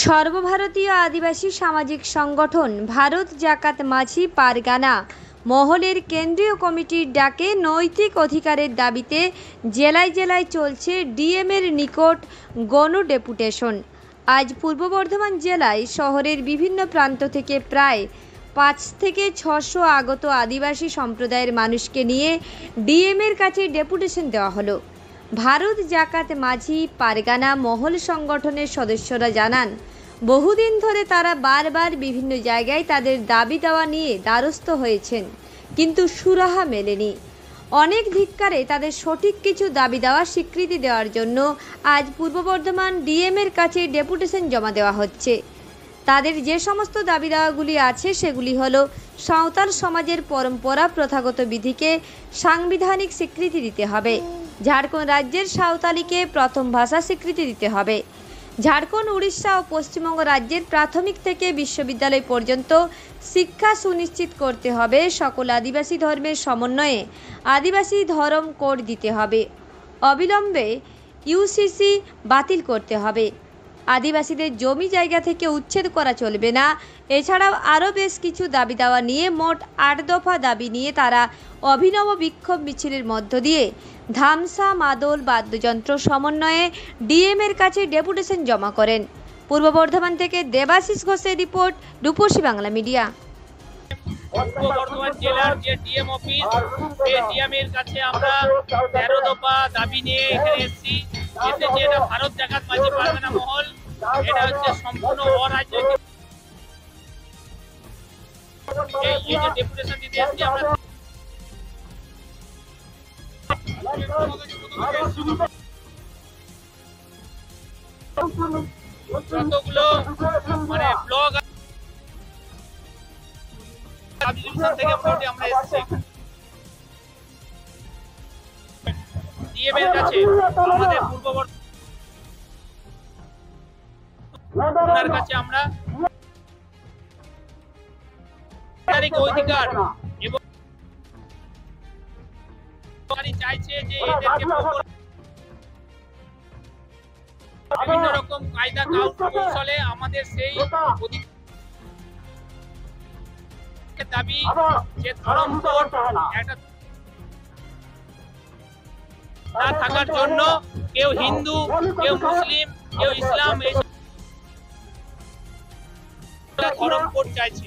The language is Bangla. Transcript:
সর্বভারতীয় আদিবাসী সামাজিক সংগঠন ভারত জাকাত মাঝি পারগানা মহলের কেন্দ্রীয় কমিটির ডাকে নৈতিক অধিকারের দাবিতে জেলায় জেলায় চলছে ডিএমের নিকট গণ ডেপুটেশন। আজ পূর্ব বর্ধমান জেলায় শহরের বিভিন্ন প্রান্ত থেকে প্রায় 5 থেকে 600 আগত আদিবাসী সম্প্রদায়ের মানুষকে নিয়ে ডিএমের কাছে ডেপুটেশন দেওয়া হলো। ভারত জাকাত মাঝি পারগানা মহল সংগঠনের সদস্যরা জানান, বহুদিন ধরে তারা বারবার বিভিন্ন জায়গায় তাদের দাবি দেওয়া নিয়ে দ্বারস্থ হয়েছেন, কিন্তু সুরাহা মেলেনি। অনেক ধিক্কারে তাদের সঠিক কিছু দাবি দেওয়ার স্বীকৃতি দেওয়ার জন্য আজ পূর্ব বর্ধমান ডিএমের কাছে ডেপুটেশন জমা দেওয়া হচ্ছে। তাদের যে সমস্ত দাবি দেওয়াগুলি আছে সেগুলি হলো, সাঁওতাল সমাজের পরম্পরা প্রথাগত বিধিকে সাংবিধানিক স্বীকৃতি দিতে হবে, ঝাড়খণ্ড রাজ্যের সাঁওতালিকে প্রথম ভাষা স্বীকৃতি দিতে হবে, ঝাড়খণ্ড, উড়িষ্যা ও পশ্চিমবঙ্গ রাজ্যের প্রাথমিক থেকে বিশ্ববিদ্যালয় পর্যন্ত শিক্ষা সুনিশ্চিত করতে হবে, সকল আদিবাসী ধর্মের সমন্বয়ে আদিবাসী ধর্ম কোড দিতে হবে, অবিলম্বে ইউসিসি বাতিল করতে হবে, আদিবাসীদের জমি জায়গা থেকে উচ্ছেদ করা চলবে না। এছাড়াও আরও বেশ কিছু দাবি দেওয়া নিয়ে মোট 8 দফা দাবি নিয়ে তারা অভিনব বিক্ষোভ মিছিলের মধ্য দিয়ে ধামসা, মাদল, বাদ্যযন্ত্র সমন্বয়ে ডিএমের কাছে ডেপুটেশন জমা করেন। পূর্ব বর্ধমান থেকে দেবাশিস ঘোষের রিপোর্ট, রূপসী বাংলা মিডিয়া। পূর্ব বর্ধমান জেলার যে ডিএম অফিস, এই ডিএমের কাছে আমরা 13 দফা দাবি নিয়ে এখানে এসেছি। এতে যে এটা ভারত জাকাত মাঝি পারগানা মহল, এটা হচ্ছে সম্পূর্ণ অরাজনৈতিক। এই যে ডেপুটেশন দিতে এসেছি আমরা, যতগুলো মানে ব্লগ থেকে মোটামুটি আমরা এসেছি ডিএমের কাছে। আমাদের পূর্ব বর্ধমানের কাছে আমরা অধিকার এবং চাইছে যে এদেরকে বিভিন্ন রকম কায়দা কৌশলে আমাদের সেই দাবি যে ধর্ম কোড একটা না থাকার জন্য কেউ হিন্দু, কেউ মুসলিম, কেউ ইসলাম এই ধর্ম কোড চাইছে।